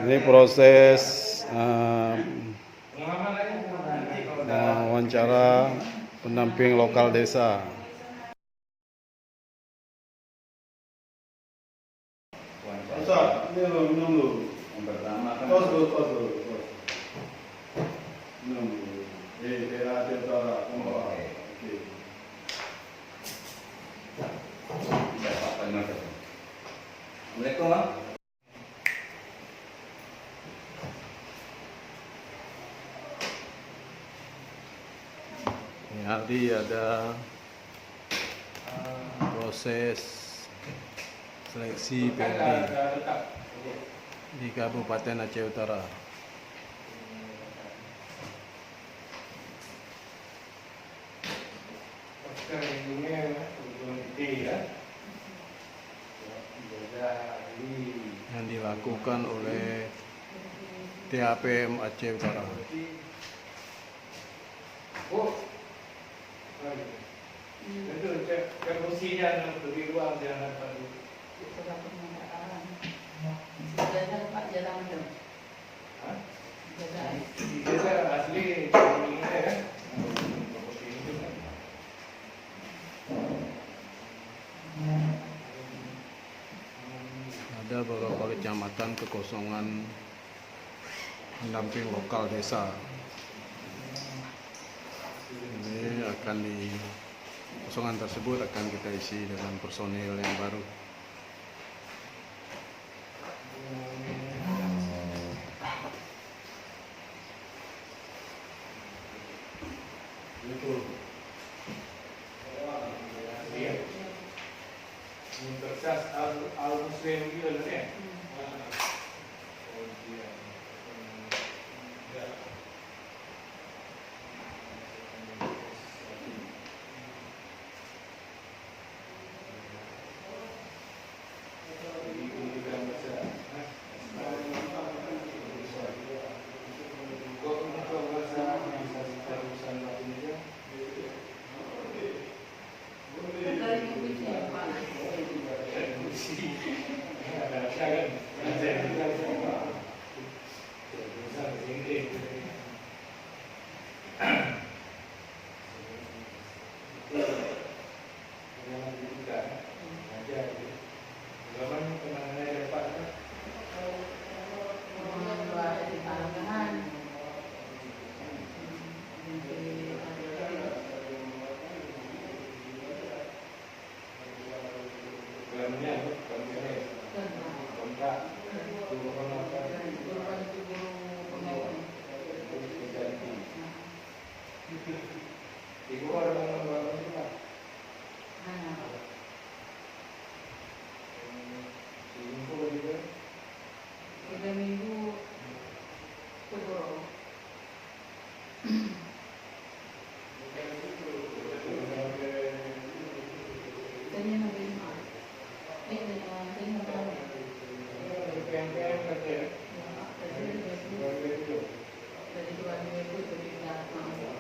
Ini proses wawancara pendamping lokal desa. Ini lo minum dulu. Yang pertama kan. Tos dulu. Minum dulu. Daerah utara. Oke. Assalamualaikum, Bang. Tadi ada proses seleksi PRD di Kabupaten Aceh Utara. Yang dilakukan oleh THPM Aceh Utara. Itu promosinya lebih luas jangan pada Pak jalan dong. desa asli ini kan promosi itu kan. Ada beberapa kecamatan kekosongan pendamping lokal desa. Ini akan di kosongan tersebut akan kita isi dengan personil yang baru. Universitas Al-Muslim gitu ya. Ibu orang berapa? Info juga. 3 minggu Togoro. Tanya nabi lima. Tanya nabi. PMPM kerja. Dari 2 minggu ke 3 minggu.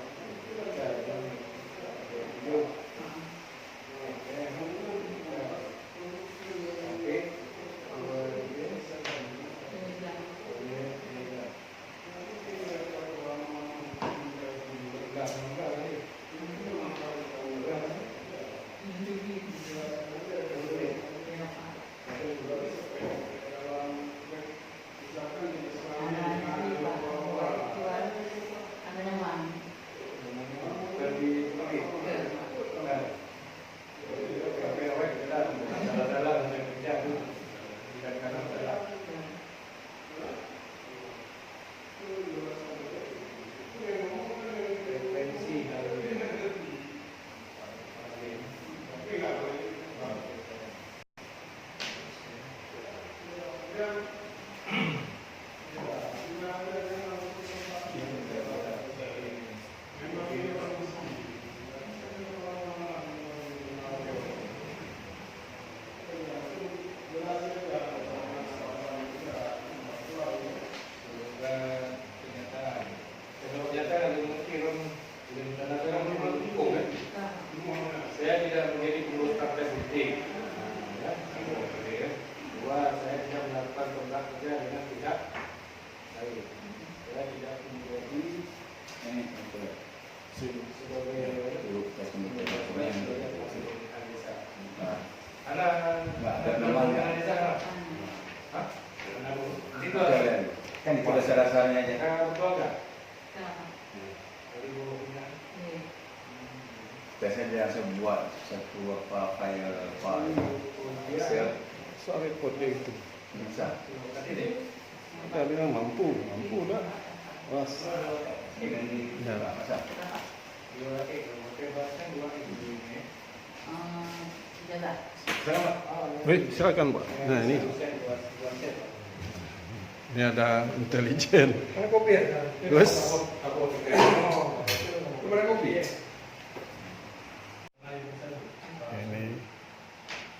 Dua, saya bisa melakukan kontak Kan itu dasar-dasarnya aja. Betul nggak? Kenapa? 2006. Iya. Biasanya dia langsung buat satu file Excel Soal repot dia itu. bisa. Kita bilang mampu dah. Was. Dengan Ya. masa. Jalan. Baik, silakan Pak. Nah ini ada intelijen. Mana kopi ya? Terus? Mana kopi ya?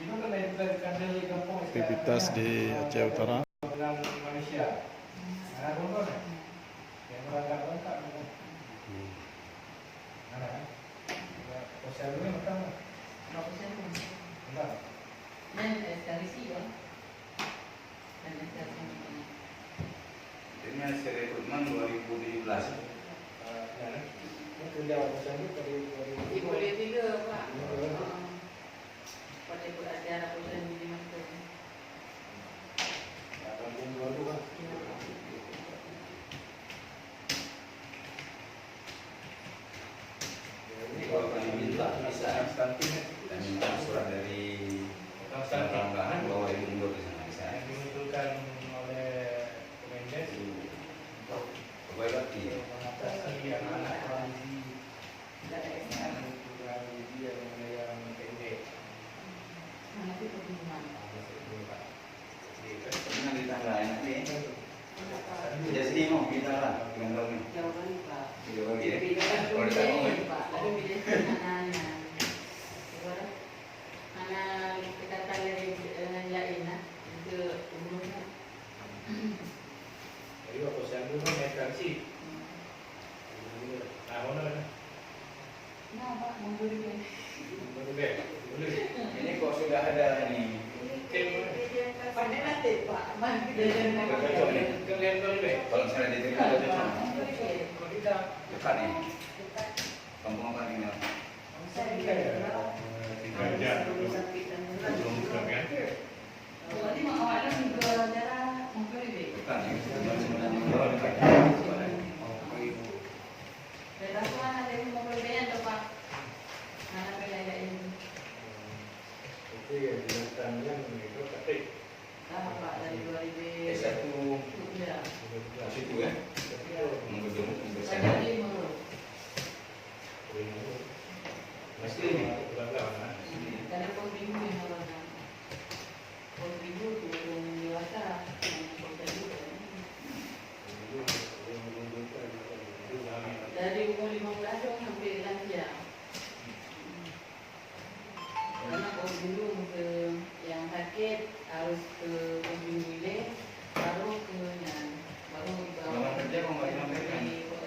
Ini aktivitas di Aceh Utara. Malaysia. Ada kontrol ya? Yang berangkat lengkap. Ada kan? Sosial ini macam mana? Enggak. Dan eskalasi ya. Dan eskalasi. Ini hasil rekrutmen 2017. Kerja sosial itu dari Boleh juga Pak. Pada ikut acara perusahaan ini masuk. Ini kalau kami minta bisa dan minta surat dari tambahan bahwa ibu mundur ke sana bisa. yang dimunculkan oleh Kemendes Pokoknya berarti mengatasi anak-anak kondisi Tidak ada eskalasi. kondisi yang pendek. Nanti pertemuan. ini ditangga enak nih. Jadi sini mau kita lah dengan tahun ini. Jauh kali Pak. Tiga bagi ya. Beda kan Kalau kita mau beda Pak. Lalu beda anak-anak. Sekarang anak kita tanya lain lah. Itu umurnya. Jadi waktu saya dulu meditasi. Nah, mana? Nah Pak, mundur dia. Boleh, boleh. Ini kok sudah ada nih. Pandai nanti Pak. Bang kita jangan. Kalian boleh. Kalau misalnya diterima ada cuma Kalau kita dekat nih. Kampung apa tinggal? belum bukan kan? Jadi mau awalnya juga cara mundur dia. Dekat nih. Kalau dekat. Beda tuh ada yang mau berbeda tuh Pak. Mana beda ini? Itu ya dilakukan itu ketik. Nah Pak dari 2000. S1 Ya. situ ya. Menggedung besar. Jadi menurut. Mesti ini. Karena pembimbing yang orang pembimbing itu yang dewasa yang juga. Dari umur 15 sampai lansia. Karena pembimbing ke yang sakit harus ke pembimbing baru ke yang baru Kalau kerja mau nggak dilampirkan? Bukan,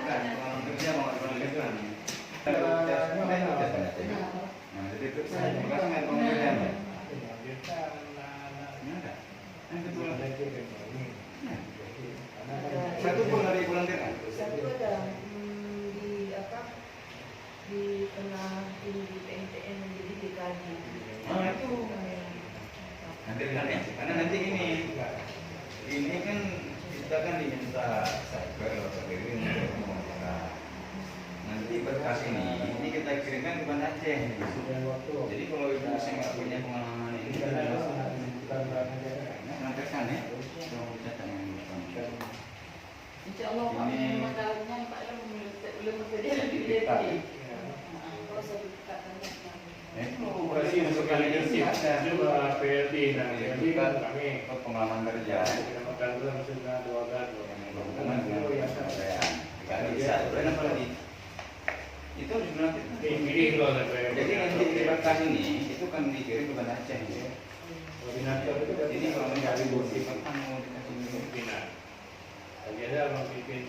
kalau kerja mau dilampirkan. Nah, jadi itu saya bukan nggak mau kerja. Yang kedua, satu pun dari dilampirkan. Satu ada di apa di tengah di PNTN jadi dikaji. Oh itu. Nanti kan ya, karena nanti ini kan kita kan diminta cyber atau sendiri untuk mengumpulkan. Nanti berkas ini kita kirimkan ke Banda Aceh. Jadi kalau ibu saya nggak punya pengalaman ini, nantikan ya. Kalau kita tanya Insya Allah Pak Ini- memang masalahnya Pak belum bersedia di Kita. Kalau saya buka tanya. Operasi untuk kali ini juga PLT nah PLT kan kami pengalaman kerja kita makan dulu sudah 2 gardu yang berhubungan dengan kebudayaan. Tidak bisa, sebenarnya apalagi itu harus dilakukan. ini loh Jadi nanti di berkas ini itu kan dikirim ke Banda Aceh. koordinator itu Ini kalau mencari bukti kan mau dikasih dulu. pimpinan. Tadi ada orang bikin